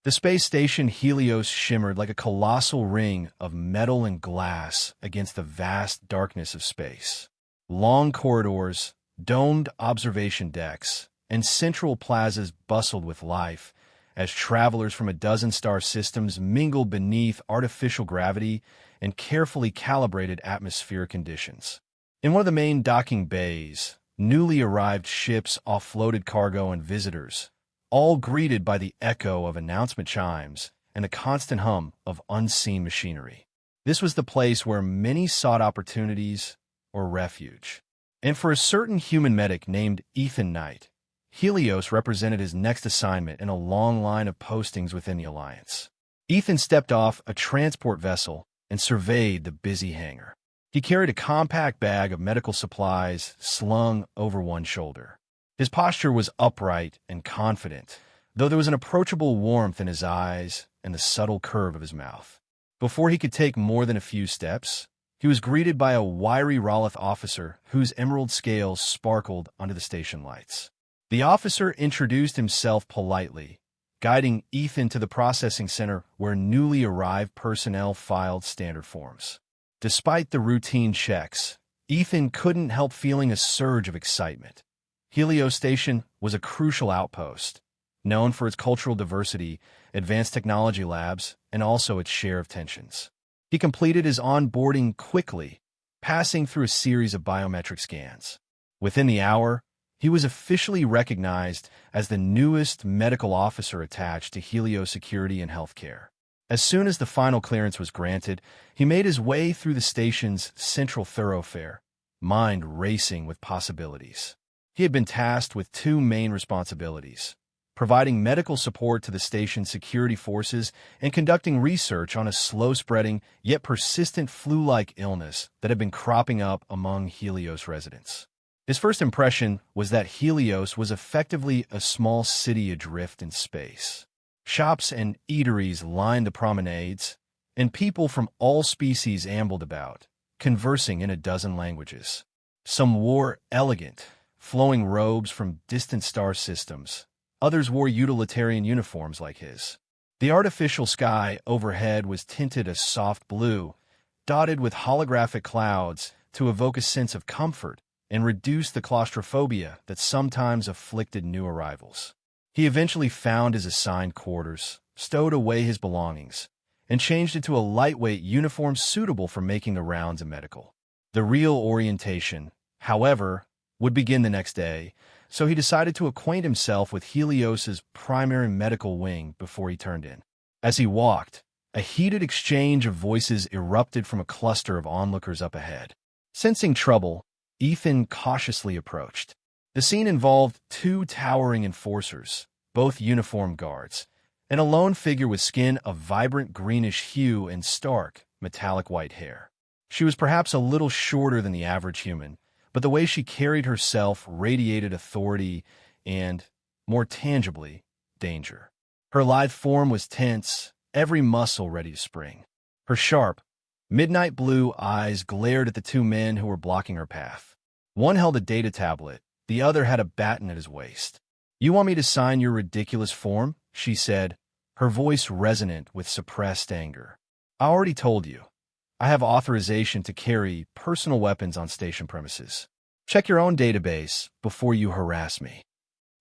The space station Helios shimmered like a colossal ring of metal and glass against the vast darkness of space. Long corridors, domed observation decks, and central plazas bustled with life as travelers from a dozen star systems mingled beneath artificial gravity and carefully calibrated atmospheric conditions. In one of the main docking bays, newly arrived ships offloaded cargo and visitors, all greeted by the echo of announcement chimes and the constant hum of unseen machinery. This was the place where many sought opportunities or refuge. And for a certain human medic named Ethan Knight, Helios represented his next assignment in a long line of postings within the Alliance. Ethan stepped off a transport vessel and surveyed the busy hangar. He carried a compact bag of medical supplies slung over one shoulder. His posture was upright and confident, though there was an approachable warmth in his eyes and the subtle curve of his mouth. Before he could take more than a few steps, he was greeted by a wiry Roloth officer whose emerald scales sparkled under the station lights. The officer introduced himself politely, guiding Ethan to the processing center where newly arrived personnel filed standard forms. Despite the routine checks, Ethan couldn't help feeling a surge of excitement. Helios Station was a crucial outpost, known for its cultural diversity, advanced technology labs, and also its share of tensions. He completed his onboarding quickly, passing through a series of biometric scans. Within the hour, he was officially recognized as the newest medical officer attached to Helios Security and Healthcare. As soon as the final clearance was granted, he made his way through the station's central thoroughfare, mind racing with possibilities. He had been tasked with two main responsibilities: providing medical support to the station's security forces and conducting research on a slow-spreading yet persistent flu-like illness that had been cropping up among Helios residents. His first impression was that Helios was effectively a small city adrift in space. Shops and eateries lined the promenades, and people from all species ambled about, conversing in a dozen languages. Some wore elegant, flowing robes from distant star systems. Others wore utilitarian uniforms like his. The artificial sky overhead was tinted a soft blue, dotted with holographic clouds to evoke a sense of comfort and reduce the claustrophobia that sometimes afflicted new arrivals. He eventually found his assigned quarters, stowed away his belongings, and changed into a lightweight uniform suitable for making the rounds of medical. The real orientation, however, would begin the next day, so he decided to acquaint himself with Helios's primary medical wing before he turned in. As he walked, a heated exchange of voices erupted from a cluster of onlookers up ahead. Sensing trouble, Ethan cautiously approached. The scene involved two towering enforcers, both uniformed guards, and a lone figure with skin of vibrant greenish hue and stark, metallic white hair. She was perhaps a little shorter than the average human, but the way she carried herself radiated authority and, more tangibly, danger. Her lithe form was tense, every muscle ready to spring. Her sharp, midnight blue eyes glared at the two men who were blocking her path. One held a data tablet, the other had a baton at his waist. "You want me to sign your ridiculous form?" she said, her voice resonant with suppressed anger. "I already told you. I have authorization to carry personal weapons on station premises. Check your own database before you harass me."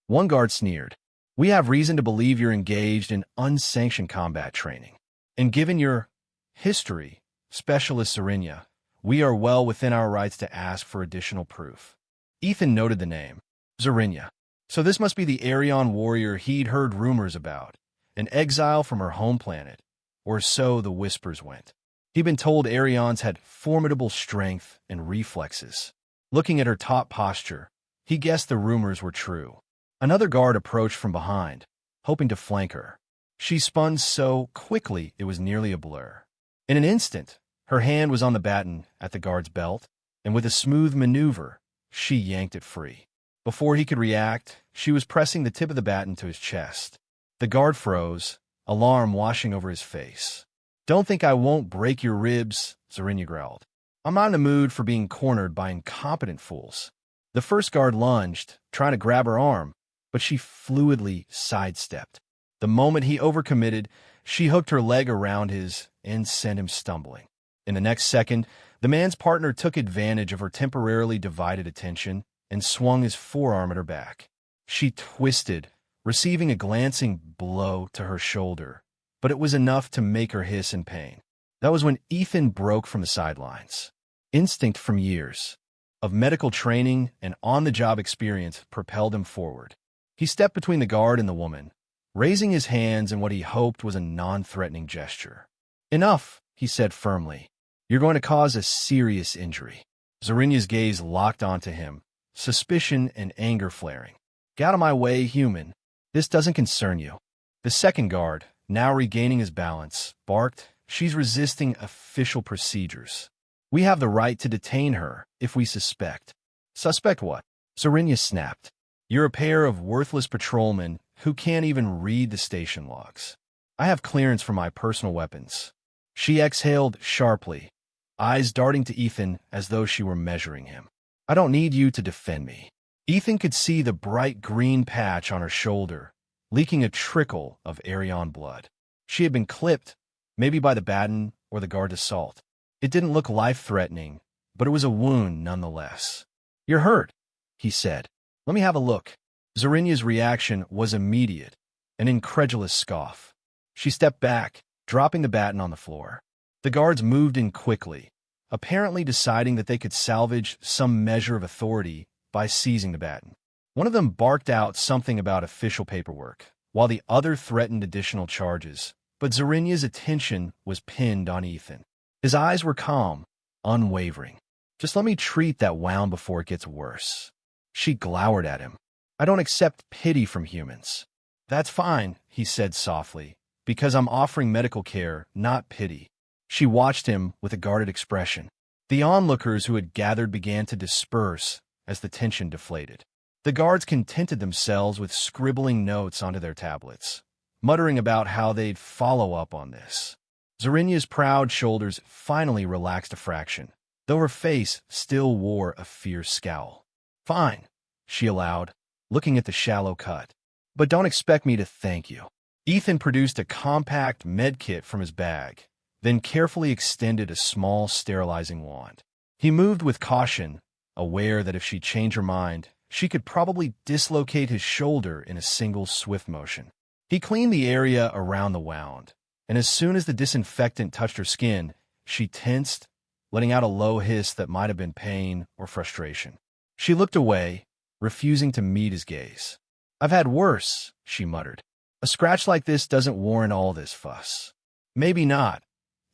One guard sneered. "We have reason to believe you're engaged in unsanctioned combat training. And given your history, Specialist Zarinya, we are well within our rights to ask for additional proof." Ethan noted the name, Zarinya. So this must be the Arion warrior he'd heard rumors about, an exile from her home planet, or so the whispers went. He'd been told Arions had formidable strength and reflexes. Looking at her taut posture, he guessed the rumors were true. Another guard approached from behind, hoping to flank her. She spun so quickly it was nearly a blur. In an instant, her hand was on the baton at the guard's belt, and with a smooth maneuver, she yanked it free. Before he could react, she was pressing the tip of the baton to his chest. The guard froze, alarm washing over his face. "Don't think I won't break your ribs," Zarinya growled. "I'm not in the mood for being cornered by incompetent fools." The first guard lunged, trying to grab her arm, but she fluidly sidestepped. The moment he overcommitted, she hooked her leg around his and sent him stumbling. In the next second, the man's partner took advantage of her temporarily divided attention and swung his forearm at her back. She twisted, receiving a glancing blow to her shoulder, but it was enough to make her hiss in pain. That was when Ethan broke from the sidelines. Instinct from years of medical training and on-the-job experience propelled him forward. He stepped between the guard and the woman, raising his hands in what he hoped was a non-threatening gesture. "Enough," he said firmly. "You're going to cause a serious injury." Zorinya's gaze locked onto him, suspicion and anger flaring. "Get out of my way, human. This doesn't concern you." The second guard, now regaining his balance, barked, "She's resisting official procedures. We have the right to detain her if we suspect." "Suspect what?" Zorinya snapped. "You're a pair of worthless patrolmen who can't even read the station logs. I have clearance for my personal weapons." She exhaled sharply, eyes darting to Ethan as though she were measuring him. "I don't need you to defend me." Ethan could see the bright green patch on her shoulder, leaking a trickle of Arion blood. She had been clipped, maybe by the baton or the guard's assault. It didn't look life-threatening, but it was a wound nonetheless. "You're hurt," he said. "Let me have a look." Zorinya's reaction was immediate, an incredulous scoff. She stepped back, dropping the baton on the floor. The guards moved in quickly, apparently deciding that they could salvage some measure of authority by seizing the baton. One of them barked out something about official paperwork, while the other threatened additional charges, but Zorinya's attention was pinned on Ethan. His eyes were calm, unwavering. "Just let me treat that wound before it gets worse." She glowered at him. "I don't accept pity from humans." "That's fine," he said softly, "because I'm offering medical care, not pity." She watched him with a guarded expression. The onlookers who had gathered began to disperse as the tension deflated. The guards contented themselves with scribbling notes onto their tablets, muttering about how they'd follow up on this. Zorinya's proud shoulders finally relaxed a fraction, though her face still wore a fierce scowl. "Fine," she allowed, looking at the shallow cut. "But don't expect me to thank you." Ethan produced a compact med kit from his bag, then carefully extended a small sterilizing wand. He moved with caution, aware that if she changed her mind, she could probably dislocate his shoulder in a single swift motion. He cleaned the area around the wound, and as soon as the disinfectant touched her skin, she tensed, letting out a low hiss that might have been pain or frustration. She looked away, refusing to meet his gaze. "I've had worse," she muttered. "A scratch like this doesn't warrant all this fuss." "Maybe not,"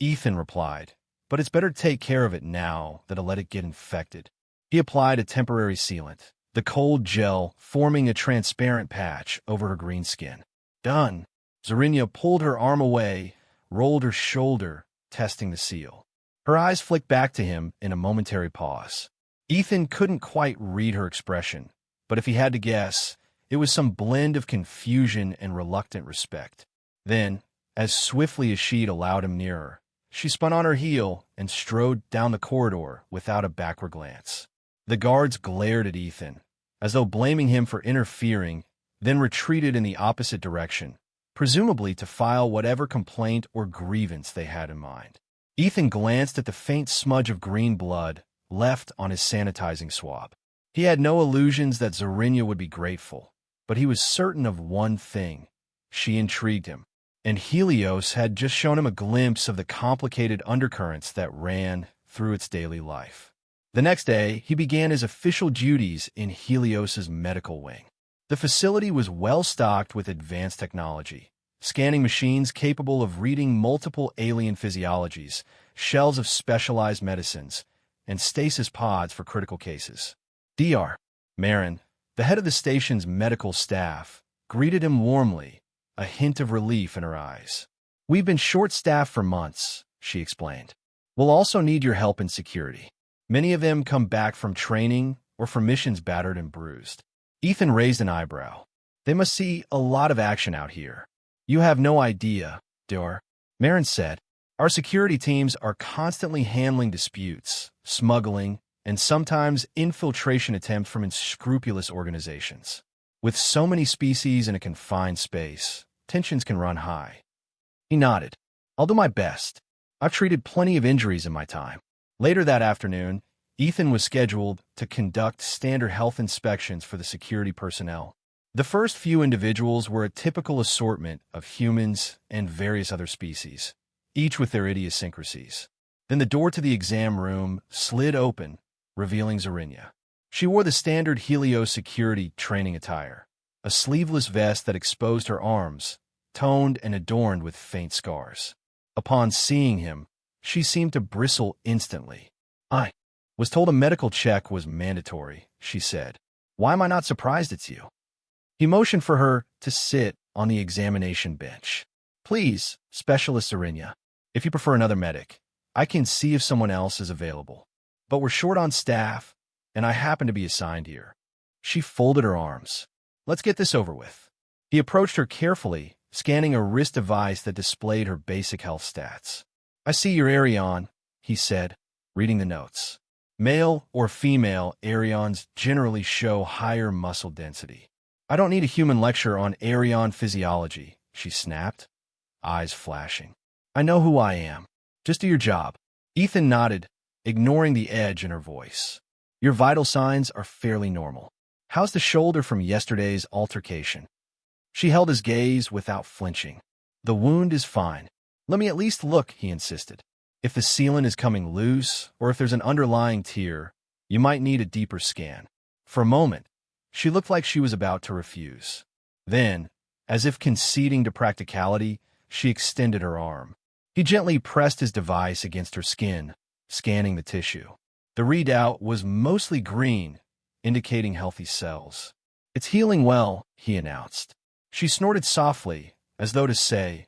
Ethan replied, "but it's better to take care of it now than to let it get infected." He applied a temporary sealant, the cold gel forming a transparent patch over her green skin. "Done." Zorinya pulled her arm away, rolled her shoulder, testing the seal. Her eyes flicked back to him in a momentary pause. Ethan couldn't quite read her expression, but if he had to guess, it was some blend of confusion and reluctant respect. Then, as swiftly as she'd allowed him near her, she spun on her heel and strode down the corridor without a backward glance. The guards glared at Ethan, as though blaming him for interfering, then retreated in the opposite direction, presumably to file whatever complaint or grievance they had in mind. Ethan glanced at the faint smudge of green blood left on his sanitizing swab. He had no illusions that Zorinya would be grateful, but he was certain of one thing. She intrigued him, and Helios had just shown him a glimpse of the complicated undercurrents that ran through its daily life. The next day, he began his official duties in Helios's medical wing. The facility was well-stocked with advanced technology, scanning machines capable of reading multiple alien physiologies, shelves of specialized medicines, and stasis pods for critical cases. Dr. Marin, the head of the station's medical staff, greeted him warmly, a hint of relief in her eyes. "We've been short-staffed for months," she explained. "We'll also need your help in security. Many of them come back from training or from missions battered and bruised." Ethan raised an eyebrow. "They must see a lot of action out here." "You have no idea, Dr. Marin said. "Our security teams are constantly handling disputes, smuggling, and sometimes infiltration attempts from unscrupulous organizations. With so many species in a confined space, tensions can run high. He nodded. I'll do my best. I've treated plenty of injuries in my time. Later that afternoon, Ethan was scheduled to conduct standard health inspections for the security personnel. The first few individuals were a typical assortment of humans and various other species, each with their idiosyncrasies. Then the door to the exam room slid open, revealing Zarinya. She wore the standard Helios security training attire, a sleeveless vest that exposed her arms, toned and adorned with faint scars. Upon seeing him, she seemed to bristle instantly. I was told a medical check was mandatory, she said. Why am I not surprised it's you? He motioned for her to sit on the examination bench. Please, Specialist Zarinya, if you prefer another medic, I can see if someone else is available. But we're short on staff, and I happen to be assigned here. She folded her arms. Let's get this over with. He approached her carefully, scanning a wrist device that displayed her basic health stats. I see your Arion, he said, reading the notes. Male or female Arions generally show higher muscle density. I don't need a human lecture on Arion physiology, she snapped, eyes flashing. I know who I am. Just do your job. Ethan nodded, ignoring the edge in her voice. Your vital signs are fairly normal. How's the shoulder from yesterday's altercation? She held his gaze without flinching. The wound is fine. Let me at least look, he insisted. If the sealant is coming loose, or if there's an underlying tear, you might need a deeper scan. For a moment, she looked like she was about to refuse. Then, as if conceding to practicality, she extended her arm. He gently pressed his device against her skin, scanning the tissue. The readout was mostly green, indicating healthy cells. It's healing well, he announced. She snorted softly, as though to say,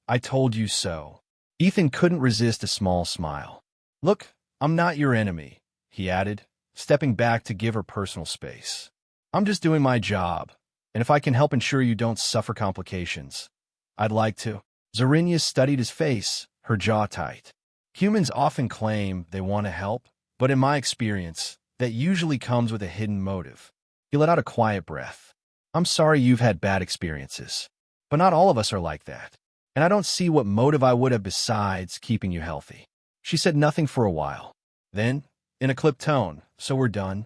I told you so. Ethan couldn't resist a small smile. Look, I'm not your enemy, he added, stepping back to give her personal space. I'm just doing my job, and if I can help ensure you don't suffer complications, I'd like to. Zarinya studied his face, her jaw tight. Humans often claim they want to help, but in my experience, that usually comes with a hidden motive. He let out a quiet breath. I'm sorry you've had bad experiences, but not all of us are like that, and I don't see what motive I would have besides keeping you healthy. She said nothing for a while. Then, in a clipped tone, so we're done?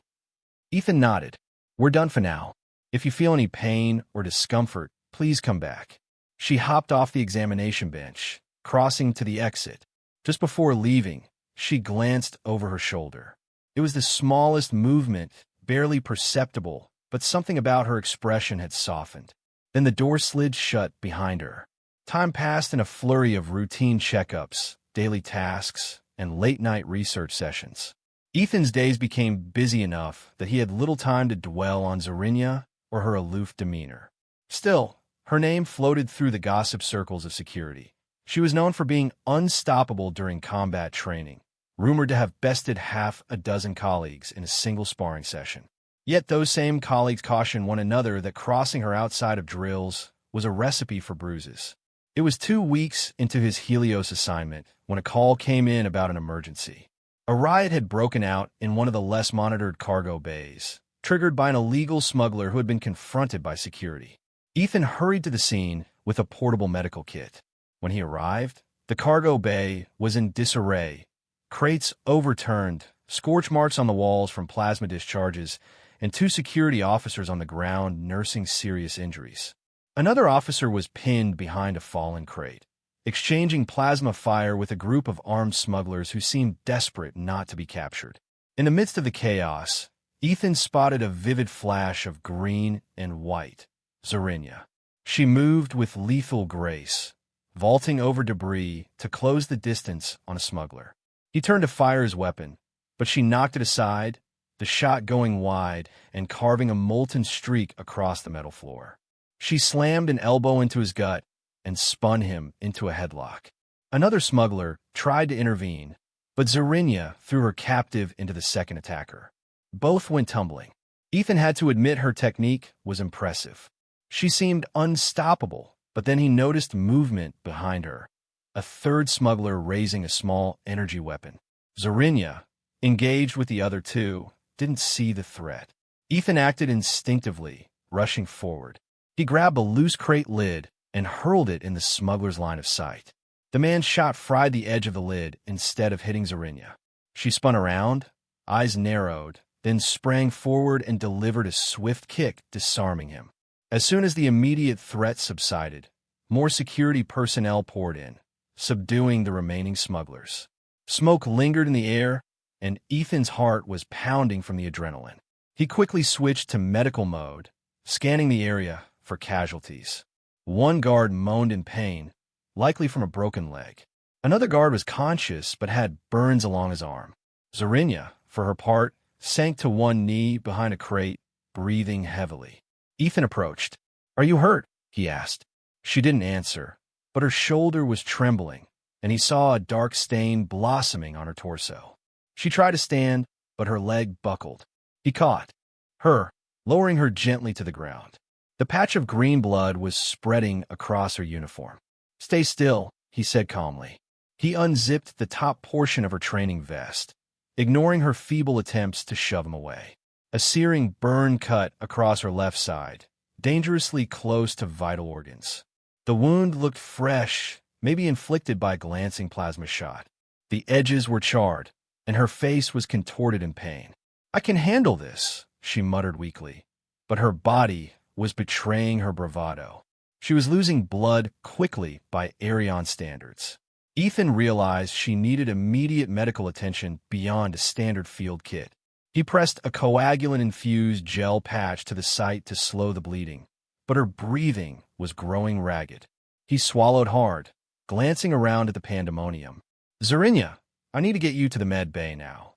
Ethan nodded. We're done for now. If you feel any pain or discomfort, please come back. She hopped off the examination bench, crossing to the exit. Just before leaving, she glanced over her shoulder. It was the smallest movement, barely perceptible, but something about her expression had softened. Then the door slid shut behind her. Time passed in a flurry of routine checkups, daily tasks, and late-night research sessions. Ethan's days became busy enough that he had little time to dwell on Zarinya or her aloof demeanor. Still, her name floated through the gossip circles of security. She was known for being unstoppable during combat training, rumored to have bested half a dozen colleagues in a single sparring session. Yet those same colleagues cautioned one another that crossing her outside of drills was a recipe for bruises. It was 2 weeks into his Helios assignment when a call came in about an emergency. A riot had broken out in one of the less monitored cargo bays, triggered by an illegal smuggler who had been confronted by security. Ethan hurried to the scene with a portable medical kit. When he arrived, the cargo bay was in disarray, crates overturned, scorch marks on the walls from plasma discharges, and 2 security officers on the ground nursing serious injuries. Another officer was pinned behind a fallen crate, exchanging plasma fire with a group of armed smugglers who seemed desperate not to be captured. In the midst of the chaos, Ethan spotted a vivid flash of green and white. Zarinya. She moved with lethal grace, vaulting over debris to close the distance on a smuggler. He turned to fire his weapon, but she knocked it aside, the shot going wide and carving a molten streak across the metal floor. She slammed an elbow into his gut and spun him into a headlock. Another smuggler tried to intervene, but Zarinya threw her captive into the second attacker. Both went tumbling. Ethan had to admit her technique was impressive. She seemed unstoppable, but then he noticed movement behind her, a third smuggler raising a small energy weapon. Zarinya, engaged with the other 2, didn't see the threat. Ethan acted instinctively, rushing forward. He grabbed a loose crate lid and hurled it in the smuggler's line of sight. The man's shot fried the edge of the lid instead of hitting Zarinya. She spun around, eyes narrowed, then sprang forward and delivered a swift kick, disarming him. As soon as the immediate threat subsided, more security personnel poured in, subduing the remaining smugglers. Smoke lingered in the air, and Ethan's heart was pounding from the adrenaline. He quickly switched to medical mode, scanning the area for casualties. One guard moaned in pain, likely from a broken leg. Another guard was conscious but had burns along his arm. Zarinya, for her part, sank to one knee behind a crate, breathing heavily. Ethan approached. "Are you hurt?" he asked. She didn't answer, but her shoulder was trembling, and he saw a dark stain blossoming on her torso. She tried to stand, but her leg buckled. He caught her, lowering her gently to the ground. The patch of green blood was spreading across her uniform. "Stay still," he said calmly. He unzipped the top portion of her training vest, ignoring her feeble attempts to shove him away. A searing burn cut across her left side, dangerously close to vital organs. The wound looked fresh, maybe inflicted by a glancing plasma shot. The edges were charred, and her face was contorted in pain. "I can handle this," she muttered weakly, but her body was betraying her bravado. She was losing blood quickly by Arion standards. Ethan realized she needed immediate medical attention beyond a standard field kit. He pressed a coagulant-infused gel patch to the site to slow the bleeding, but her breathing was growing ragged. He swallowed hard, glancing around at the pandemonium. "Zarinya, I need to get you to the med bay now."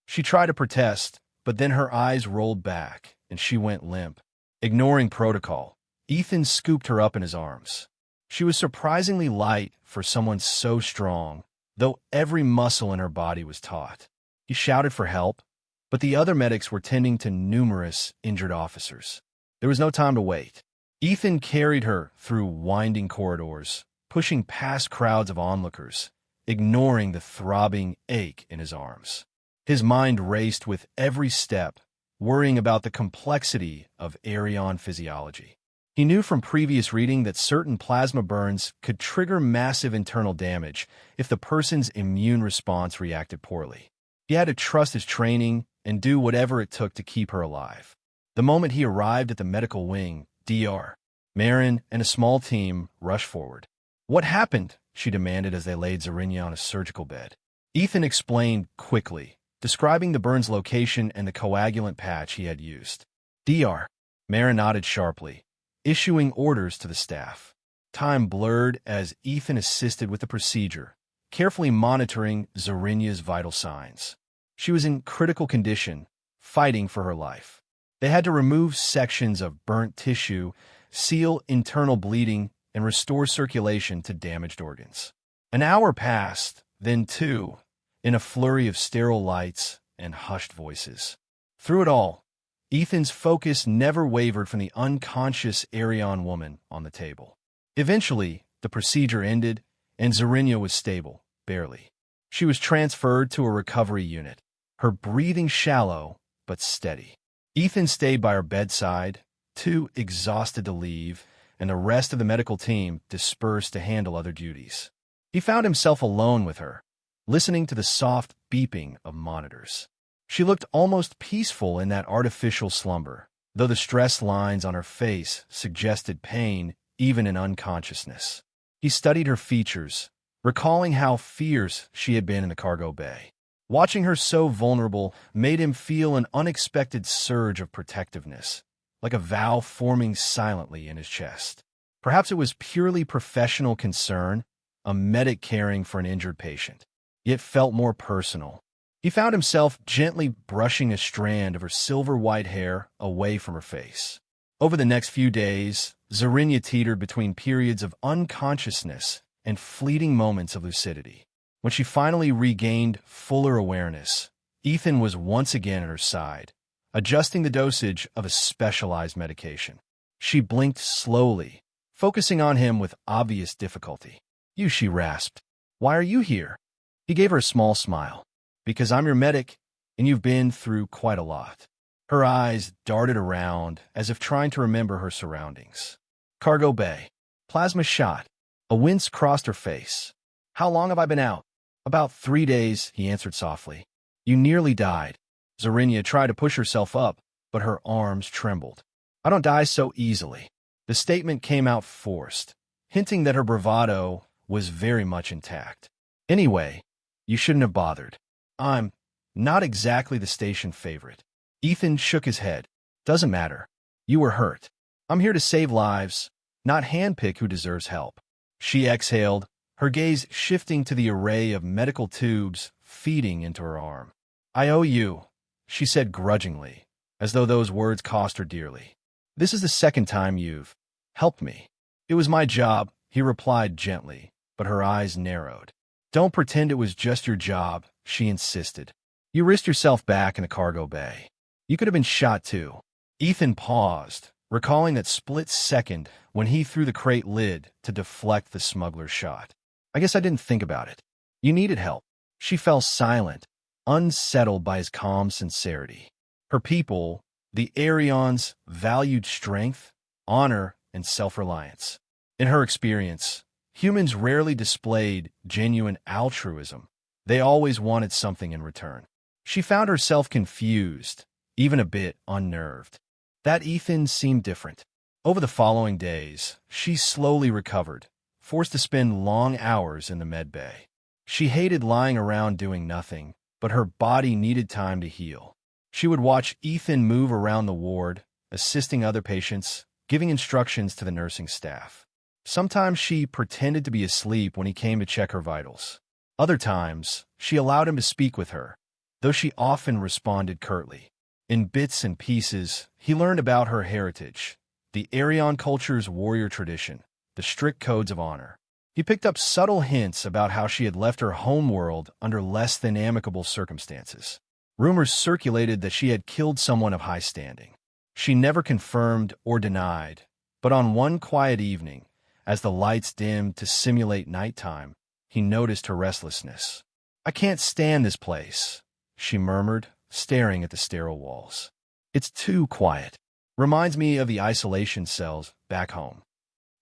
She tried to protest, but then her eyes rolled back, and she went limp. Ignoring protocol, Ethan scooped her up in his arms. She was surprisingly light for someone so strong, though every muscle in her body was taut. He shouted for help, but the other medics were tending to numerous injured officers. There was no time to wait. Ethan carried her through winding corridors, pushing past crowds of onlookers, ignoring the throbbing ache in his arms. His mind raced with every step, worrying about the complexity of Arion physiology. He knew from previous reading that certain plasma burns could trigger massive internal damage if the person's immune response reacted poorly. He had to trust his training and do whatever it took to keep her alive. The moment he arrived at the medical wing, Dr. Marin and a small team rushed forward. "What happened?" she demanded as they laid Zarinya on a surgical bed. Ethan explained quickly, describing the burn's location and the coagulant patch he had used. Dr. Marin nodded sharply, issuing orders to the staff. Time blurred as Ethan assisted with the procedure, carefully monitoring Zarinya's vital signs. She was in critical condition, fighting for her life. They had to remove sections of burnt tissue, seal internal bleeding, and restore circulation to damaged organs. An hour passed, then two, in a flurry of sterile lights and hushed voices. Through it all, Ethan's focus never wavered from the unconscious Arion woman on the table. Eventually, the procedure ended, and Zarinya was stable, barely. She was transferred to a recovery unit, her breathing shallow but steady. Ethan stayed by her bedside, too exhausted to leave, and the rest of the medical team dispersed to handle other duties. He found himself alone with her, listening to the soft beeping of monitors. She looked almost peaceful in that artificial slumber, though the stress lines on her face suggested pain even in unconsciousness. He studied her features, recalling how fierce she had been in the cargo bay. Watching her so vulnerable made him feel an unexpected surge of protectiveness, like a vow forming silently in his chest. Perhaps it was purely professional concern, a medic caring for an injured patient. It felt more personal. He found himself gently brushing a strand of her silver-white hair away from her face. Over the next few days, Zarinya teetered between periods of unconsciousness and fleeting moments of lucidity. When she finally regained fuller awareness, Ethan was once again at her side, adjusting the dosage of a specialized medication. She blinked slowly, focusing on him with obvious difficulty. "You," she rasped. "Why are you here?" He gave her a small smile. "Because I'm your medic, and you've been through quite a lot." Her eyes darted around as if trying to remember her surroundings. Cargo bay. Plasma shot. A wince crossed her face. How long have I been out? About 3 days, he answered softly. You nearly died. Zarinya tried to push herself up, but her arms trembled. I don't die so easily. The statement came out forced, hinting that her bravado was very much intact. Anyway, you shouldn't have bothered. I'm not exactly the station favorite. Ethan shook his head. Doesn't matter. You were hurt. I'm here to save lives, not handpick who deserves help. She exhaled, her gaze shifting to the array of medical tubes feeding into her arm. I owe you, she said grudgingly, as though those words cost her dearly. This is the second time you've helped me. It was my job, he replied gently, but her eyes narrowed. Don't pretend it was just your job, she insisted. You risked yourself back in a cargo bay. You could have been shot too. Ethan paused, recalling that split second when he threw the crate lid to deflect the smuggler's shot. I guess I didn't think about it. You needed help. She fell silent, unsettled by his calm sincerity. Her people, the Arians, valued strength, honor, and self-reliance. In her experience, humans rarely displayed genuine altruism. They always wanted something in return. She found herself confused, even a bit unnerved. That Ethan seemed different. Over the following days, she slowly recovered, forced to spend long hours in the med bay. She hated lying around doing nothing, but her body needed time to heal. She would watch Ethan move around the ward, assisting other patients, giving instructions to the nursing staff. Sometimes she pretended to be asleep when he came to check her vitals. Other times, she allowed him to speak with her, though she often responded curtly. In bits and pieces, he learned about her heritage, the Aryan culture's warrior tradition, the strict codes of honor. He picked up subtle hints about how she had left her homeworld under less than amicable circumstances. Rumors circulated that she had killed someone of high standing. She never confirmed or denied, but on one quiet evening, as the lights dimmed to simulate nighttime, he noticed her restlessness. I can't stand this place, she murmured, staring at the sterile walls. It's too quiet. Reminds me of the isolation cells back home.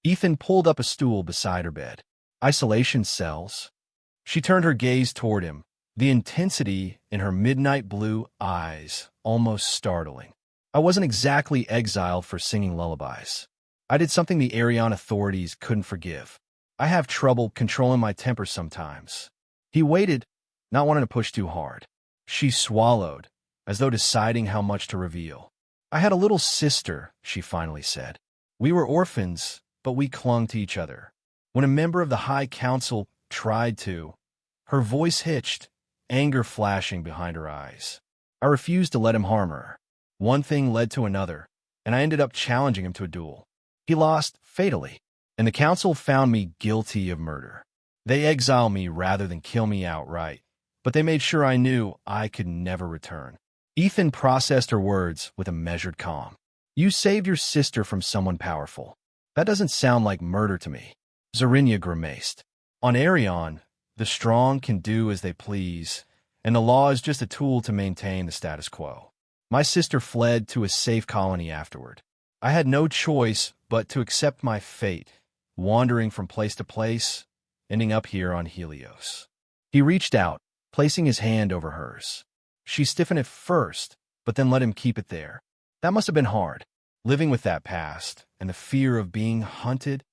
Ethan pulled up a stool beside her bed. Isolation cells? She turned her gaze toward him, the intensity in her midnight blue eyes almost startling. I wasn't exactly exiled for singing lullabies. I did something the Aryan authorities couldn't forgive. I have trouble controlling my temper sometimes. He waited, not wanting to push too hard. She swallowed, as though deciding how much to reveal. I had a little sister, she finally said. We were orphans, but we clung to each other. When a member of the High Council tried to, her voice hitched, anger flashing behind her eyes. I refused to let him harm her. One thing led to another, and I ended up challenging him to a duel. He lost fatally, and the council found me guilty of murder. They exiled me rather than kill me outright, but they made sure I knew I could never return. Ethan processed her words with a measured calm. You saved your sister from someone powerful. That doesn't sound like murder to me. Zarinya grimaced. On Arion, the strong can do as they please, and the law is just a tool to maintain the status quo. My sister fled to a safe colony afterward. I had no choice but to accept my fate, wandering from place to place, ending up here on Helios. He reached out, placing his hand over hers. She stiffened at first, but then let him keep it there. That must have been hard, living with that past and the fear of being hunted.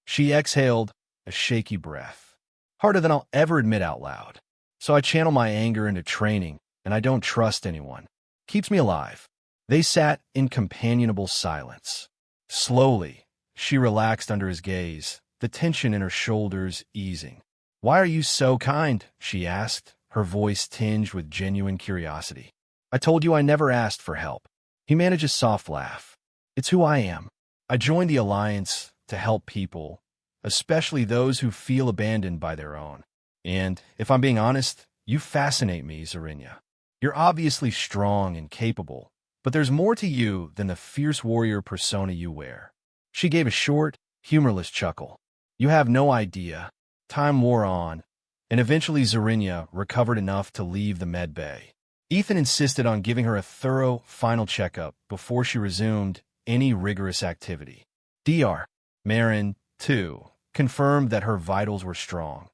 She exhaled a shaky breath. Harder than I'll ever admit out loud. So I channel my anger into training, and I don't trust anyone. Keeps me alive. They sat in companionable silence. Slowly, she relaxed under his gaze, the tension in her shoulders easing. Why are you so kind? She asked, her voice tinged with genuine curiosity. I told you I never asked for help. He managed a soft laugh. It's who I am. I joined the Alliance to help people, especially those who feel abandoned by their own. And, if I'm being honest, you fascinate me, Zarinya. You're obviously strong and capable, but there's more to you than the fierce warrior persona you wear. She gave a short, humorless chuckle. You have no idea. Time wore on, and eventually Zarinya recovered enough to leave the med bay. Ethan insisted on giving her a thorough, final checkup before she resumed any rigorous activity. Dr. Marin 2. Confirmed that her vitals were strong,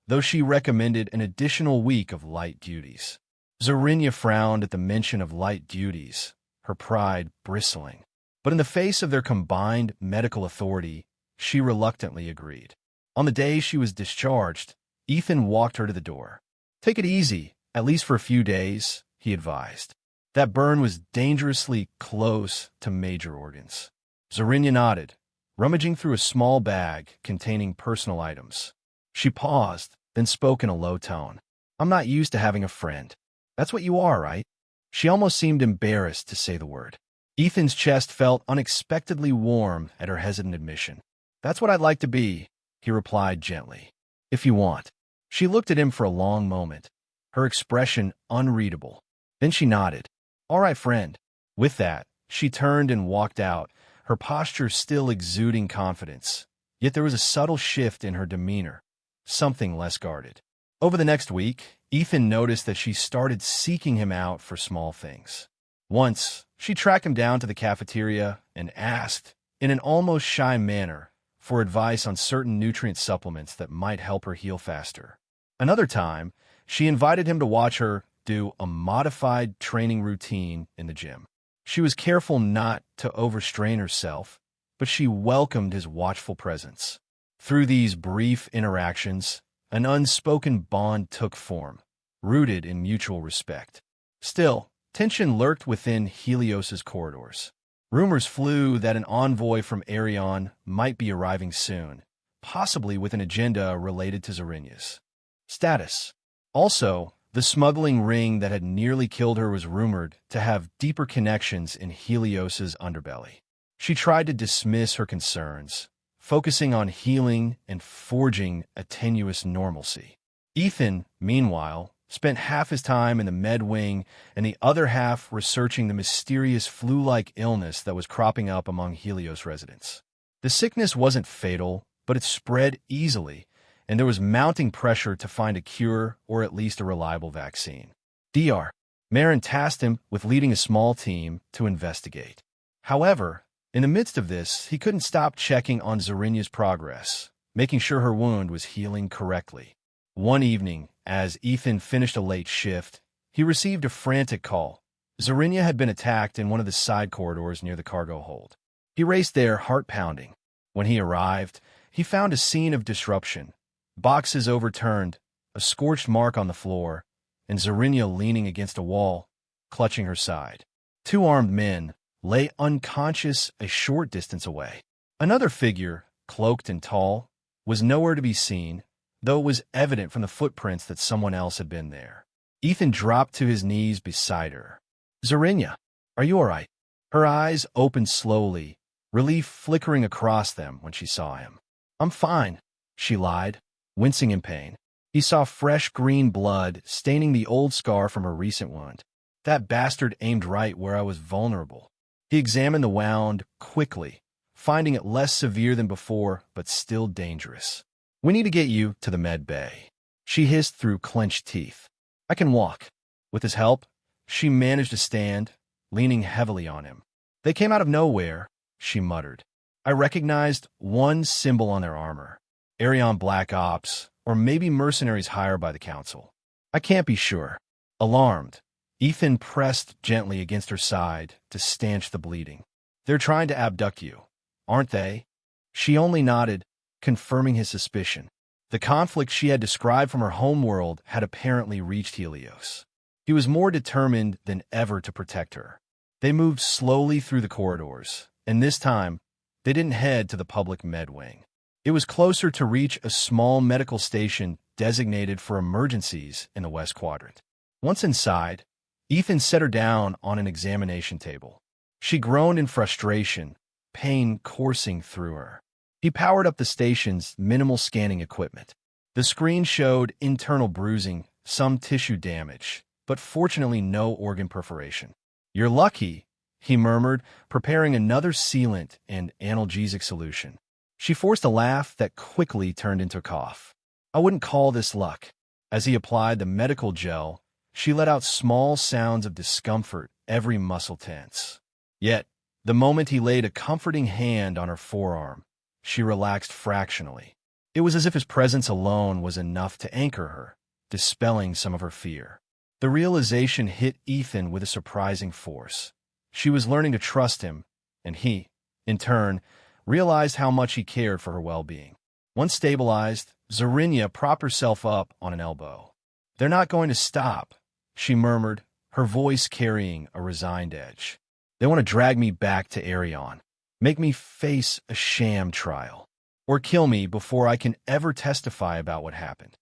though she recommended an additional week of light duties. Zarinya frowned at the mention of light duties, her pride bristling. But in the face of their combined medical authority, she reluctantly agreed. On the day she was discharged, Ethan walked her to the door. "Take it easy, at least for a few days," he advised. That burn was dangerously close to major organs. Zarinya nodded, rummaging through a small bag containing personal items. She paused, then spoke in a low tone. "I'm not used to having a friend. That's what you are, right?" She almost seemed embarrassed to say the word. Ethan's chest felt unexpectedly warm at her hesitant admission. "That's what I'd like to be," he replied gently. "If you want." She looked at him for a long moment, her expression unreadable. Then she nodded. "All right, friend." With that, she turned and walked out, her posture still exuding confidence. Yet there was a subtle shift in her demeanor, something less guarded. Over the next week, Ethan noticed that she started seeking him out for small things. Once, she tracked him down to the cafeteria and asked, in an almost shy manner, for advice on certain nutrient supplements that might help her heal faster. Another time, she invited him to watch her do a modified training routine in the gym. She was careful not to overstrain herself, but she welcomed his watchful presence. Through these brief interactions, an unspoken bond took form, rooted in mutual respect. Still, tension lurked within Helios's corridors. Rumors flew that an envoy from Arion might be arriving soon, possibly with an agenda related to Zarinya's status. Also, the smuggling ring that had nearly killed her was rumored to have deeper connections in Helios's underbelly. She tried to dismiss her concerns, focusing on healing and forging a tenuous normalcy. Ethan, meanwhile, spent half his time in the med wing and the other half researching the mysterious flu-like illness that was cropping up among Helios residents. The sickness wasn't fatal, but it spread easily, and there was mounting pressure to find a cure or at least a reliable vaccine. Dr. Marin tasked him with leading a small team to investigate. However, in the midst of this, he couldn't stop checking on Zarinya's progress, making sure her wound was healing correctly. One evening, as Ethan finished a late shift, he received a frantic call. Zarinya had been attacked in one of the side corridors near the cargo hold. He raced there, heart pounding. When he arrived, he found a scene of disruption. Boxes overturned, a scorched mark on the floor, and Zarinya leaning against a wall, clutching her side. Two armed men lay unconscious a short distance away. Another figure, cloaked and tall, was nowhere to be seen, though it was evident from the footprints that someone else had been there. Ethan dropped to his knees beside her. "Zarinya, are you all right?" Her eyes opened slowly, relief flickering across them when she saw him. "I'm fine," she lied, wincing in pain. He saw fresh green blood staining the old scar from her recent wound. "That bastard aimed right where I was vulnerable." He examined the wound quickly, finding it less severe than before, but still dangerous. "We need to get you to the med bay," she hissed through clenched teeth. "I can walk." With his help, she managed to stand, leaning heavily on him. "They came out of nowhere," she muttered. "I recognized one symbol on their armor. Arion Black Ops, or maybe mercenaries hired by the Council. I can't be sure." Alarmed, Ethan pressed gently against her side to stanch the bleeding. "They're trying to abduct you, aren't they?" She only nodded, confirming his suspicion. The conflict she had described from her homeworld had apparently reached Helios. He was more determined than ever to protect her. They moved slowly through the corridors, and this time, they didn't head to the public med wing. It was closer to reach a small medical station designated for emergencies in the West Quadrant. Once inside, Ethan set her down on an examination table. She groaned in frustration, pain coursing through her. He powered up the station's minimal scanning equipment. The screen showed internal bruising, some tissue damage, but fortunately no organ perforation. "You're lucky," he murmured, preparing another sealant and analgesic solution. She forced a laugh that quickly turned into a cough. "I wouldn't call this luck." As he applied the medical gel, she let out small sounds of discomfort, every muscle tense. Yet, the moment he laid a comforting hand on her forearm, she relaxed fractionally. It was as if his presence alone was enough to anchor her, dispelling some of her fear. The realization hit Ethan with a surprising force. She was learning to trust him, and he, in turn, realized how much he cared for her well-being. Once stabilized, Zarinya propped herself up on an elbow. "They're not going to stop," she murmured, her voice carrying a resigned edge. "They want to drag me back to Arion, make me face a sham trial, or kill me before I can ever testify about what happened."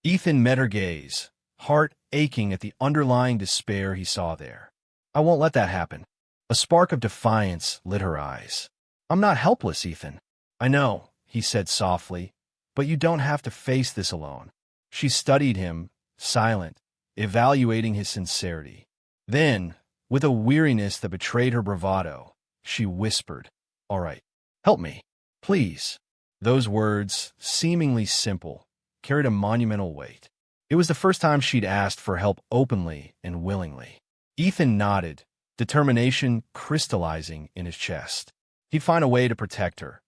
Ethan met her gaze, heart aching at the underlying despair he saw there. "I won't let that happen." A spark of defiance lit her eyes. "I'm not helpless, Ethan." "I know," he said softly, "but you don't have to face this alone." She studied him, silent, evaluating his sincerity. Then, with a weariness that betrayed her bravado, she whispered, "All right, help me, please." Those words, seemingly simple, carried a monumental weight. It was the first time she'd asked for help openly and willingly. Ethan nodded, determination crystallizing in his chest. He'd find a way to protect her,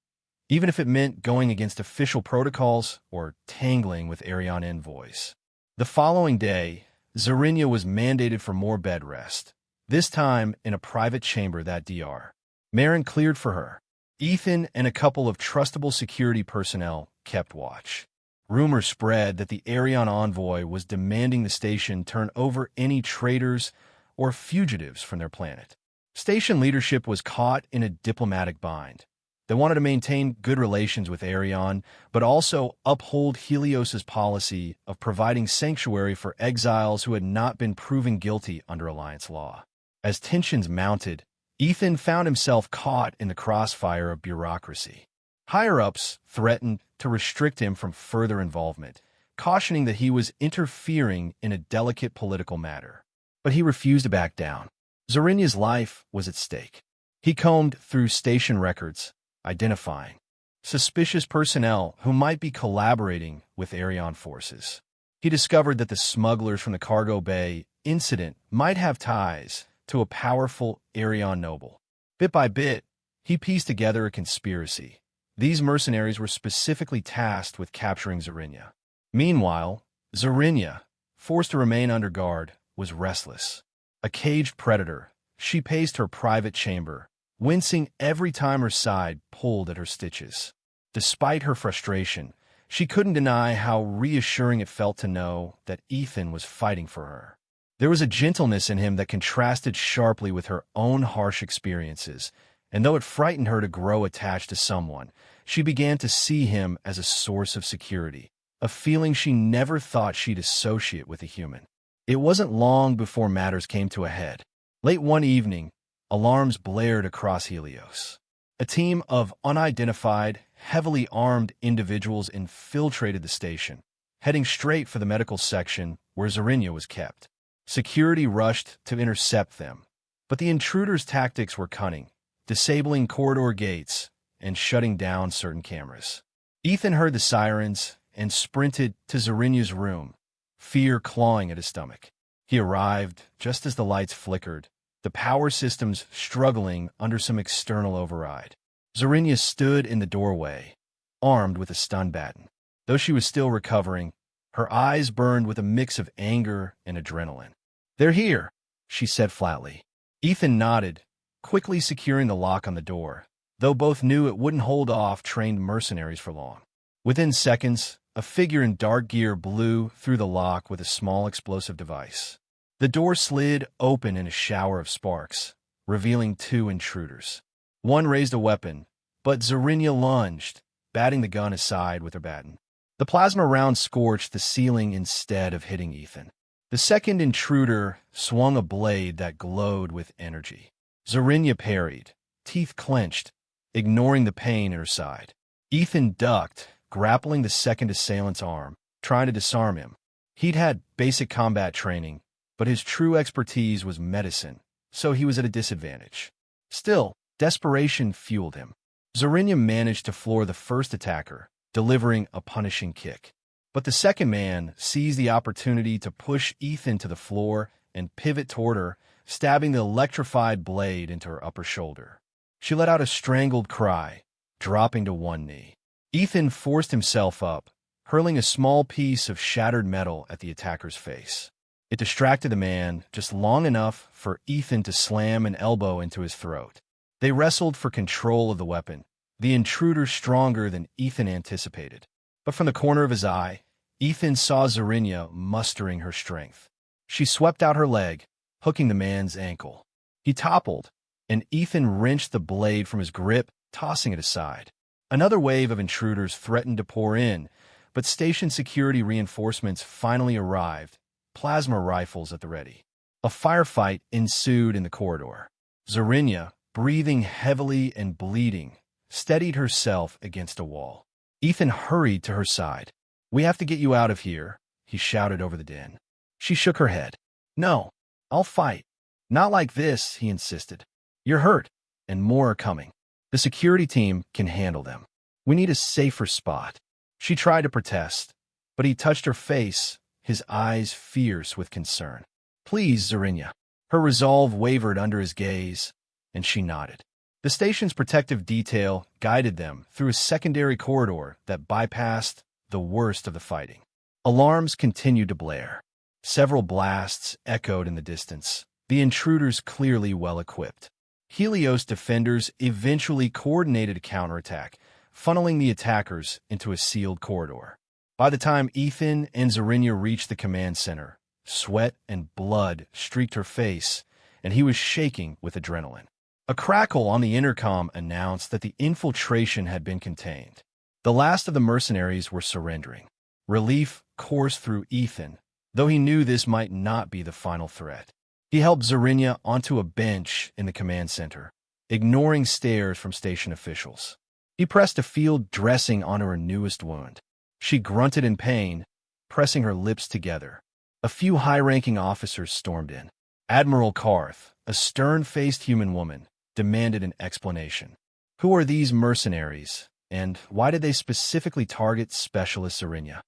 even if it meant going against official protocols or tangling with Arion envoys. The following day, Zarinya was mandated for more bed rest, this time in a private chamber that DR. Marin cleared for her. Ethan and a couple of trustable security personnel kept watch. Rumors spread that the Arion envoy was demanding the station turn over any traitors or fugitives from their planet. Station leadership was caught in a diplomatic bind. They wanted to maintain good relations with Arion, but also uphold Helios's policy of providing sanctuary for exiles who had not been proven guilty under Alliance law. As tensions mounted, Ethan found himself caught in the crossfire of bureaucracy. Higher-ups threatened to restrict him from further involvement, cautioning that he was interfering in a delicate political matter. But he refused to back down. Zarinya's life was at stake. He combed through station records, identifying suspicious personnel who might be collaborating with Arion forces. He discovered that the smugglers from the cargo bay incident might have ties to a powerful Arion noble. Bit by bit, he pieced together a conspiracy. These mercenaries were specifically tasked with capturing Zarinya. Meanwhile, Zarinya, forced to remain under guard, was restless. A caged predator, she paced her private chamber, wincing every time her side pulled at her stitches. Despite her frustration, she couldn't deny how reassuring it felt to know that Ethan was fighting for her. There was a gentleness in him that contrasted sharply with her own harsh experiences, and though it frightened her to grow attached to someone, she began to see him as a source of security, a feeling she never thought she'd associate with a human. It wasn't long before matters came to a head. Late one evening, alarms blared across Helios. A team of unidentified, heavily armed individuals infiltrated the station, heading straight for the medical section where Zarinya was kept. Security rushed to intercept them, but the intruders' tactics were cunning, disabling corridor gates and shutting down certain cameras. Ethan heard the sirens and sprinted to Zarinya's room, fear clawing at his stomach. He arrived just as the lights flickered, the power systems struggling under some external override. Zarinya stood in the doorway, armed with a stun baton. Though she was still recovering, her eyes burned with a mix of anger and adrenaline. "They're here," she said flatly. Ethan nodded, quickly securing the lock on the door, though both knew it wouldn't hold off trained mercenaries for long. Within seconds, a figure in dark gear blew through the lock with a small explosive device. The door slid open in a shower of sparks, revealing two intruders. One raised a weapon, but Zarinya lunged, batting the gun aside with her baton. The plasma round scorched the ceiling instead of hitting Ethan. The second intruder swung a blade that glowed with energy. Zarinya parried, teeth clenched, ignoring the pain in her side. Ethan ducked, grappling the second assailant's arm, trying to disarm him. He'd had basic combat training, but his true expertise was medicine, so he was at a disadvantage. Still, desperation fueled him. Zarinya managed to floor the first attacker, delivering a punishing kick. But the second man seized the opportunity to push Ethan to the floor and pivot toward her, stabbing the electrified blade into her upper shoulder. She let out a strangled cry, dropping to one knee. Ethan forced himself up, hurling a small piece of shattered metal at the attacker's face. It distracted the man just long enough for Ethan to slam an elbow into his throat. They wrestled for control of the weapon, the intruder stronger than Ethan anticipated. But from the corner of his eye, Ethan saw Zarinya mustering her strength. She swept out her leg, hooking the man's ankle. He toppled, and Ethan wrenched the blade from his grip, tossing it aside. Another wave of intruders threatened to pour in, but station security reinforcements finally arrived, plasma rifles at the ready. A firefight ensued in the corridor. Zarinya, breathing heavily and bleeding, steadied herself against a wall. Ethan hurried to her side. "We have to get you out of here," he shouted over the din. She shook her head. "No, I'll fight." "Not like this," he insisted. "You're hurt, and more are coming. The security team can handle them. We need a safer spot." She tried to protest, but he touched her face, his eyes fierce with concern. "Please, Zarinya." Her resolve wavered under his gaze, and she nodded. The station's protective detail guided them through a secondary corridor that bypassed the worst of the fighting. Alarms continued to blare. Several blasts echoed in the distance, the intruders clearly well-equipped. Helios defenders eventually coordinated a counterattack, funneling the attackers into a sealed corridor. By the time Ethan and Zarinya reached the command center, sweat and blood streaked her face, and he was shaking with adrenaline. A crackle on the intercom announced that the infiltration had been contained. The last of the mercenaries were surrendering. Relief coursed through Ethan, though he knew this might not be the final threat. He helped Zarinya onto a bench in the command center, ignoring stares from station officials. He pressed a field dressing onto her newest wound. She grunted in pain, pressing her lips together. A few high-ranking officers stormed in. Admiral Karth, a stern-faced human woman, demanded an explanation. Who are these mercenaries, and why did they specifically target Specialist Zarinya?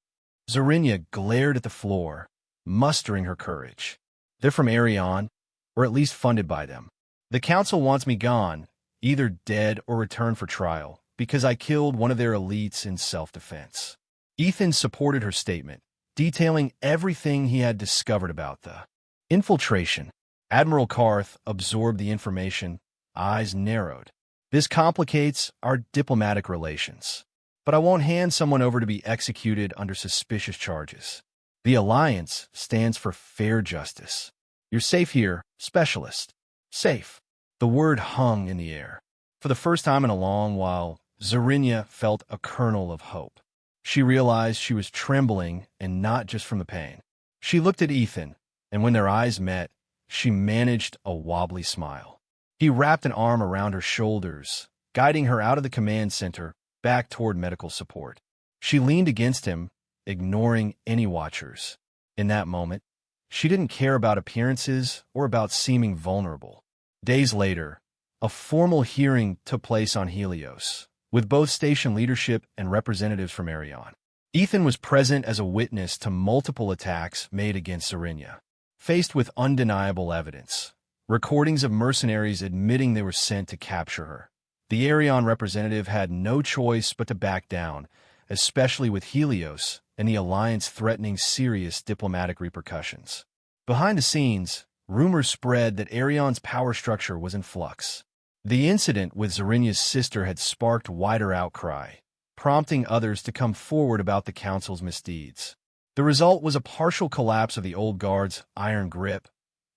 Zarinya glared at the floor, mustering her courage. "They're from Arion, or at least funded by them. The council wants me gone, either dead or returned for trial, because I killed one of their elites in self-defense." Ethan supported her statement, detailing everything he had discovered about the infiltration. Admiral Karth absorbed the information, eyes narrowed. "This complicates our diplomatic relations, but I won't hand someone over to be executed under suspicious charges. The Alliance stands for fair justice. You're safe here, Specialist. Safe." The word hung in the air. For the first time in a long while, Zarinya felt a kernel of hope. She realized she was trembling, and not just from the pain. She looked at Ethan, and when their eyes met, she managed a wobbly smile. He wrapped an arm around her shoulders, guiding her out of the command center, back toward medical support. She leaned against him, ignoring any watchers. In that moment, she didn't care about appearances or about seeming vulnerable. Days later, a formal hearing took place on Helios, with both station leadership and representatives from Arion. Ethan was present as a witness to multiple attacks made against Zarinya. Faced with undeniable evidence, recordings of mercenaries admitting they were sent to capture her, the Arion representative had no choice but to back down, especially with Helios and the Alliance threatening serious diplomatic repercussions. Behind the scenes, rumors spread that Arion's power structure was in flux. The incident with Zarinya's sister had sparked wider outcry, prompting others to come forward about the Council's misdeeds. The result was a partial collapse of the old guard's iron grip,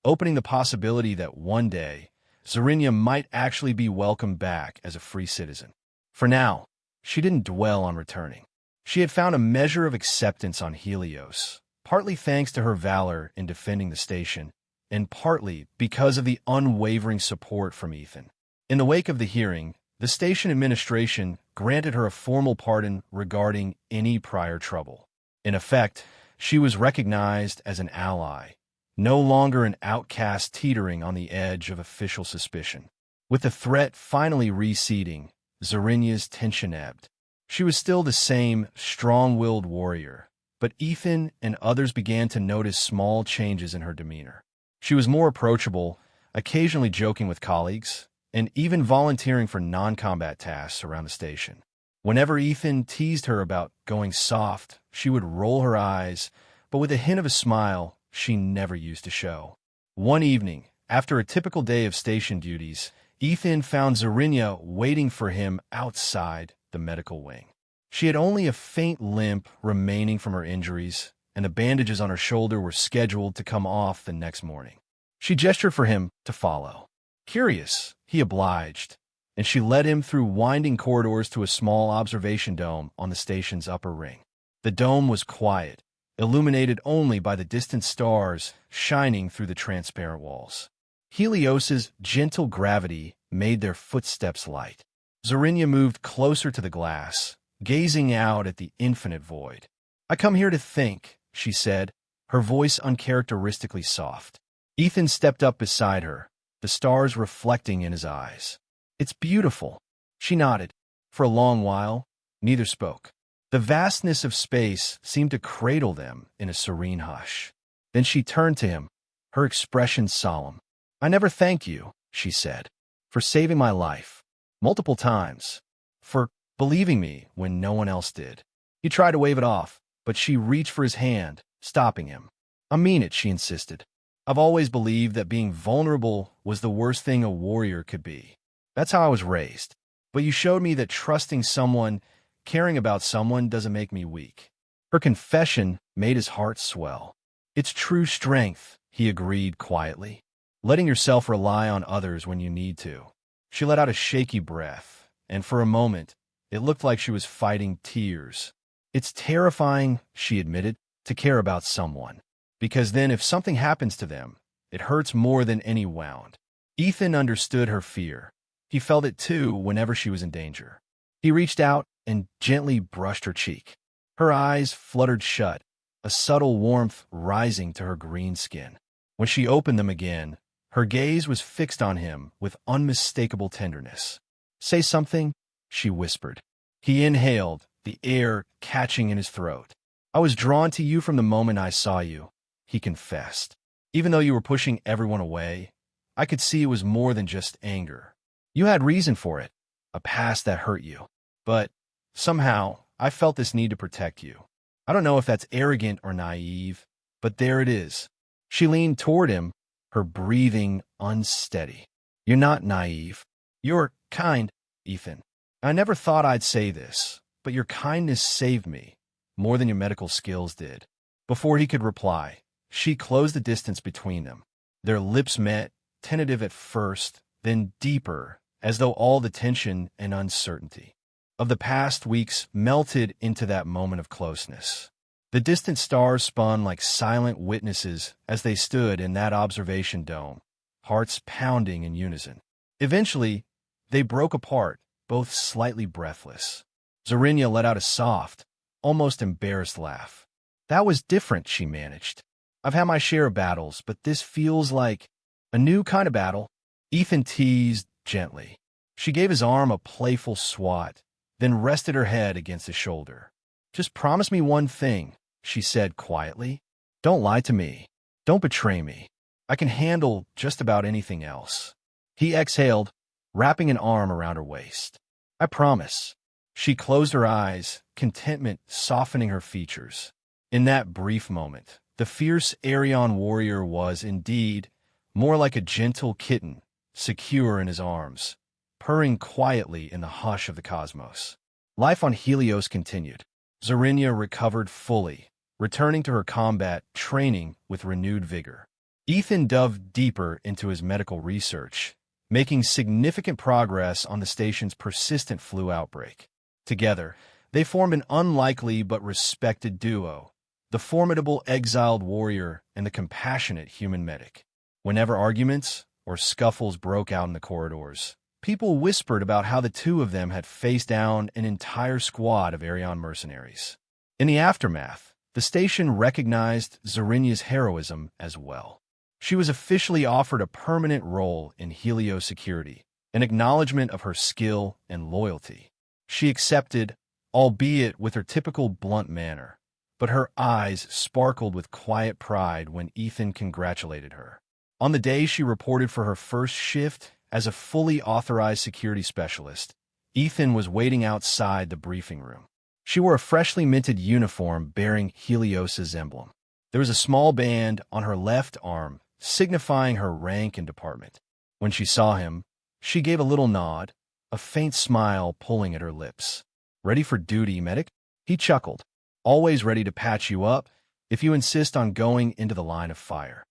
opening the possibility that one day, Zarinya might actually be welcomed back as a free citizen. For now, she didn't dwell on returning. She had found a measure of acceptance on Helios, partly thanks to her valor in defending the station, and partly because of the unwavering support from Ethan. In the wake of the hearing, the station administration granted her a formal pardon regarding any prior trouble. In effect, she was recognized as an ally, no longer an outcast teetering on the edge of official suspicion. With the threat finally receding, Zarinya's tension ebbed. She was still the same strong-willed warrior, but Ethan and others began to notice small changes in her demeanor. She was more approachable, occasionally joking with colleagues, and even volunteering for non-combat tasks around the station. Whenever Ethan teased her about going soft, she would roll her eyes, but with a hint of a smile she never used to show. One evening, after a typical day of station duties, Ethan found Zarinya waiting for him outside the medical wing. She had only a faint limp remaining from her injuries, and the bandages on her shoulder were scheduled to come off the next morning. She gestured for him to follow. Curious, he obliged, and she led him through winding corridors to a small observation dome on the station's upper ring. The dome was quiet, illuminated only by the distant stars shining through the transparent walls. Helios's gentle gravity made their footsteps light. Zarinya moved closer to the glass, gazing out at the infinite void. "I come here to think," she said, her voice uncharacteristically soft. Ethan stepped up beside her, the stars reflecting in his eyes. "It's beautiful." She nodded. For a long while, neither spoke. The vastness of space seemed to cradle them in a serene hush. Then she turned to him, her expression solemn. "I never thank you," she said, "for saving my life. Multiple times. For believing me when no one else did." He tried to wave it off, but she reached for his hand, stopping him. "I mean it," she insisted. "I've always believed that being vulnerable was the worst thing a warrior could be. That's how I was raised. But you showed me that trusting someone, caring about someone, doesn't make me weak." Her confession made his heart swell. "It's true strength," he agreed quietly. "Letting yourself rely on others when you need to." She let out a shaky breath, and for a moment, it looked like she was fighting tears. "It's terrifying," she admitted, "to care about someone. Because then if something happens to them, it hurts more than any wound." Ethan understood her fear. He felt it too whenever she was in danger. He reached out and gently brushed her cheek. Her eyes fluttered shut, a subtle warmth rising to her green skin. When she opened them again, her gaze was fixed on him with unmistakable tenderness. "Say something," she whispered. He inhaled, the air catching in his throat. "I was drawn to you from the moment I saw you," he confessed. "Even though you were pushing everyone away, I could see it was more than just anger. You had reason for it, a past that hurt you. But somehow, I felt this need to protect you. I don't know if that's arrogant or naive, but there it is." She leaned toward him, her breathing unsteady. "You're not naive. You're kind, Ethan. I never thought I'd say this, but your kindness saved me, more than your medical skills did." Before he could reply, she closed the distance between them. Their lips met, tentative at first, then deeper, as though all the tension and uncertainty of the past weeks melted into that moment of closeness. The distant stars spun like silent witnesses as they stood in that observation dome, hearts pounding in unison. Eventually, they broke apart, both slightly breathless. Zarinya let out a soft, almost embarrassed laugh. "That was different," she managed. "I've had my share of battles, but this feels like a new kind of battle." Ethan teased gently. She gave his arm a playful swat, then rested her head against his shoulder. "Just promise me one thing," she said quietly. "Don't lie to me. Don't betray me. I can handle just about anything else." He exhaled, wrapping an arm around her waist. "I promise." She closed her eyes, contentment softening her features. In that brief moment, the fierce Aryan warrior was, indeed, more like a gentle kitten, secure in his arms, purring quietly in the hush of the cosmos. Life on Helios continued. Zarinya recovered fully, returning to her combat training with renewed vigor. Ethan dove deeper into his medical research, making significant progress on the station's persistent flu outbreak. Together, they formed an unlikely but respected duo, the formidable exiled warrior and the compassionate human medic. Whenever arguments or scuffles broke out in the corridors, people whispered about how the two of them had faced down an entire squad of Aryan mercenaries. In the aftermath, the station recognized Zarinya's heroism as well. She was officially offered a permanent role in Helios security, an acknowledgement of her skill and loyalty. She accepted, albeit with her typical blunt manner, but her eyes sparkled with quiet pride when Ethan congratulated her. On the day she reported for her first shift, as a fully authorized security specialist, Ethan was waiting outside the briefing room. She wore a freshly minted uniform bearing Helios's emblem. There was a small band on her left arm, signifying her rank and department. When she saw him, she gave a little nod, a faint smile pulling at her lips. "Ready for duty, medic?" He chuckled. "Always ready to patch you up if you insist on going into the line of fire."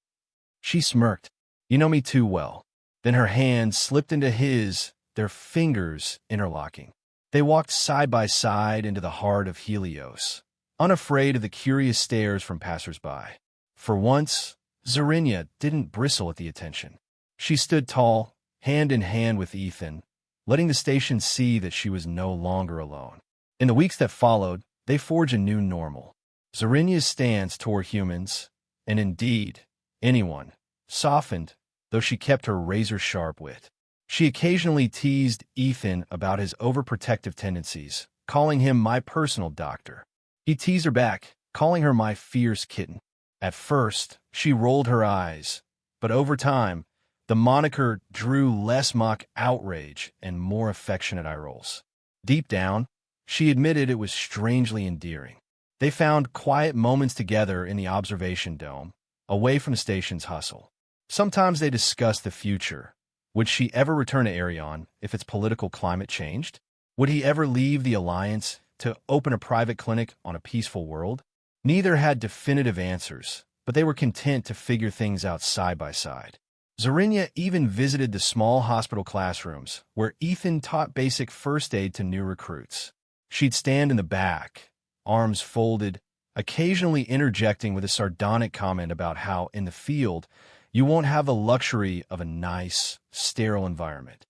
She smirked. "You know me too well." Then her hands slipped into his, their fingers interlocking. They walked side by side into the heart of Helios, unafraid of the curious stares from passers-by. For once, Zarinya didn't bristle at the attention. She stood tall, hand in hand with Ethan, letting the station see that she was no longer alone. In the weeks that followed, they forged a new normal. Zarinya's stance toward humans, and indeed, anyone, softened, though she kept her razor-sharp wit. She occasionally teased Ethan about his overprotective tendencies, calling him my personal doctor. He teased her back, calling her my fierce kitten. At first, she rolled her eyes, but over time, the moniker drew less mock outrage and more affectionate eye rolls. Deep down, she admitted it was strangely endearing. They found quiet moments together in the observation dome, away from the station's hustle. Sometimes they discussed the future. Would she ever return to Arion if its political climate changed? Would he ever leave the Alliance to open a private clinic on a peaceful world? Neither had definitive answers, but they were content to figure things out side by side. Zarinya even visited the small hospital classrooms where Ethan taught basic first aid to new recruits. She'd stand in the back, arms folded, occasionally interjecting with a sardonic comment about how, in the field, you won't have the luxury of a nice, sterile environment.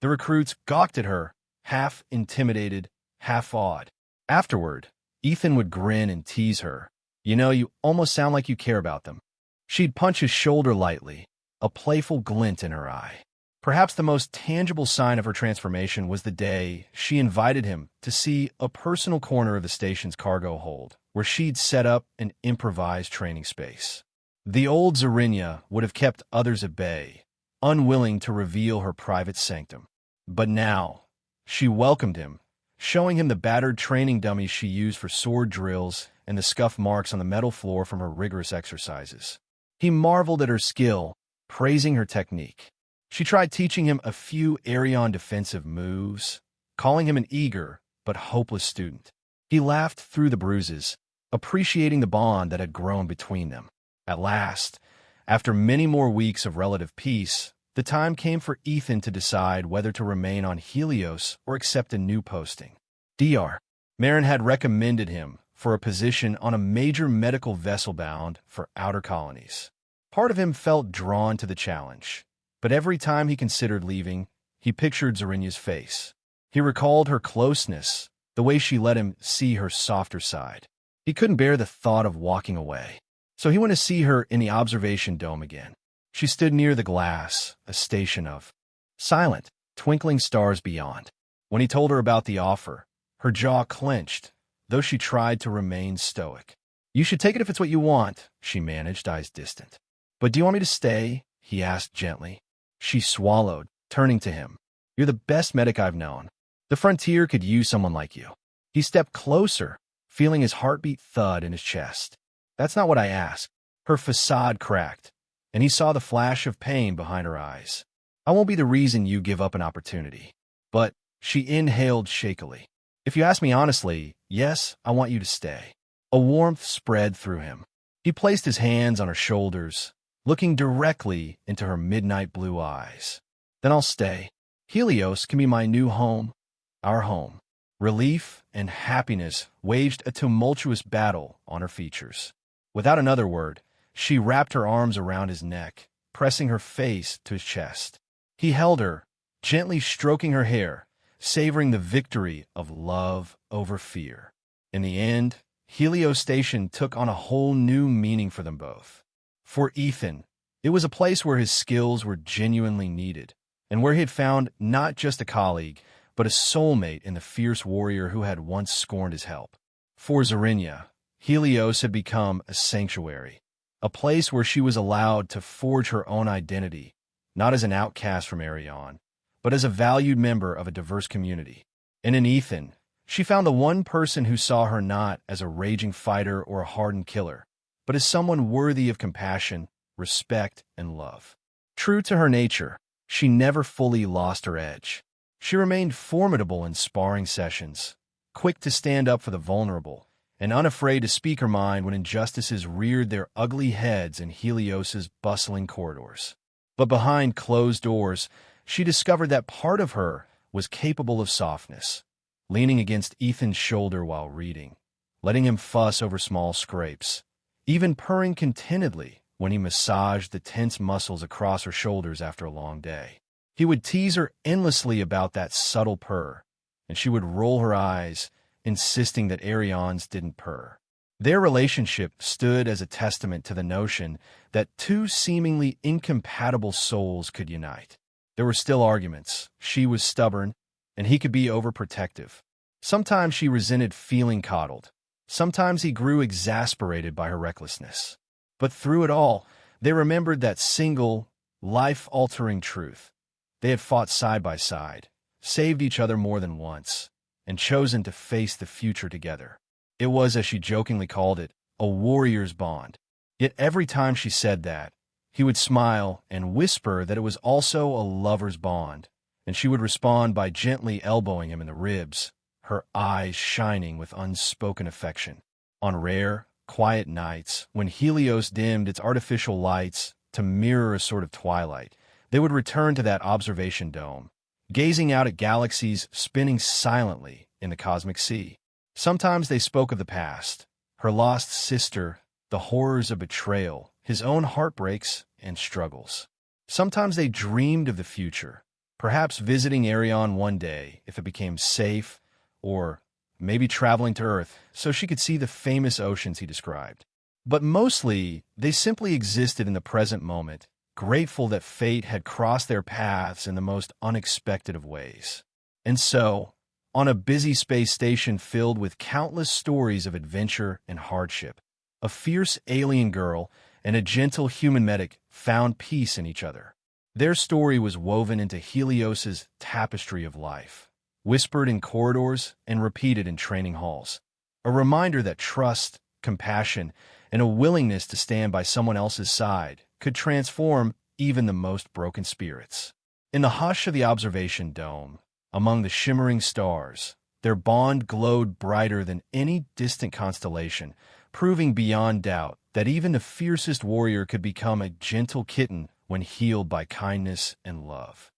The recruits gawked at her, half intimidated, half awed. Afterward, Ethan would grin and tease her. "You know, you almost sound like you care about them." She'd punch his shoulder lightly, a playful glint in her eye. Perhaps the most tangible sign of her transformation was the day she invited him to see a personal corner of the station's cargo hold, where she'd set up an improvised training space. The old Zarinya would have kept others at bay, unwilling to reveal her private sanctum. But now, she welcomed him, showing him the battered training dummies she used for sword drills and the scuff marks on the metal floor from her rigorous exercises. He marveled at her skill, praising her technique. She tried teaching him a few Arion defensive moves, calling him an eager but hopeless student. He laughed through the bruises, appreciating the bond that had grown between them. At last, after many more weeks of relative peace, the time came for Ethan to decide whether to remain on Helios or accept a new posting. Dr. Marin had recommended him for a position on a major medical vessel bound for outer colonies. Part of him felt drawn to the challenge, but every time he considered leaving, he pictured Zarinya's face. He recalled her closeness, the way she let him see her softer side. He couldn't bear the thought of walking away. So he went to see her in the observation dome again. She stood near the glass, a station of silent, twinkling stars beyond. When he told her about the offer, her jaw clenched, though she tried to remain stoic. "You should take it if it's what you want," she managed, eyes distant. "But do you want me to stay?" he asked gently. She swallowed, turning to him. "You're the best medic I've known. The frontier could use someone like you." He stepped closer, feeling his heartbeat thud in his chest. "That's not what I asked." Her facade cracked, and he saw the flash of pain behind her eyes. "I won't be the reason you give up an opportunity." But she inhaled shakily. "If you ask me honestly, yes, I want you to stay." A warmth spread through him. He placed his hands on her shoulders, looking directly into her midnight blue eyes. "Then I'll stay. Helios can be my new home, our home." Relief and happiness waged a tumultuous battle on her features. Without another word, she wrapped her arms around his neck, pressing her face to his chest. He held her, gently stroking her hair, savoring the victory of love over fear. In the end, Helios Station took on a whole new meaning for them both. For Ethan, it was a place where his skills were genuinely needed, and where he had found not just a colleague, but a soulmate in the fierce warrior who had once scorned his help. For Zarinya, Helios had become a sanctuary, a place where she was allowed to forge her own identity, not as an outcast from Arion, but as a valued member of a diverse community. And in Ethan, she found the one person who saw her not as a raging fighter or a hardened killer, but as someone worthy of compassion, respect, and love. True to her nature, she never fully lost her edge. She remained formidable in sparring sessions, quick to stand up for the vulnerable, and unafraid to speak her mind when injustices reared their ugly heads in Helios's bustling corridors. But behind closed doors, she discovered that part of her was capable of softness, leaning against Ethan's shoulder while reading, letting him fuss over small scrapes, even purring contentedly when he massaged the tense muscles across her shoulders after a long day. He would tease her endlessly about that subtle purr, and she would roll her eyes, insisting that Arion's didn't purr. Their relationship stood as a testament to the notion that two seemingly incompatible souls could unite. There were still arguments. She was stubborn, and he could be overprotective. Sometimes she resented feeling coddled. Sometimes he grew exasperated by her recklessness. But through it all, they remembered that single, life-altering truth. They had fought side by side, saved each other more than once, and chosen to face the future together. It was, as she jokingly called it, a warrior's bond. Yet every time she said that, he would smile and whisper that it was also a lover's bond, and she would respond by gently elbowing him in the ribs, her eyes shining with unspoken affection. On rare, quiet nights, when Helios dimmed its artificial lights to mirror a sort of twilight, they would return to that observation dome, gazing out at galaxies spinning silently in the cosmic sea. Sometimes they spoke of the past, her lost sister, the horrors of betrayal, his own heartbreaks and struggles. Sometimes they dreamed of the future, perhaps visiting Arion one day if it became safe, or maybe traveling to Earth so she could see the famous oceans he described. But mostly, they simply existed in the present moment, grateful that fate had crossed their paths in the most unexpected of ways. And so, on a busy space station filled with countless stories of adventure and hardship, a fierce alien girl and a gentle human medic found peace in each other. Their story was woven into Helios's tapestry of life, whispered in corridors and repeated in training halls, a reminder that trust, compassion, and a willingness to stand by someone else's side could transform even the most broken spirits. In the hush of the observation dome, among the shimmering stars, their bond glowed brighter than any distant constellation, proving beyond doubt that even the fiercest warrior could become a gentle kitten when healed by kindness and love.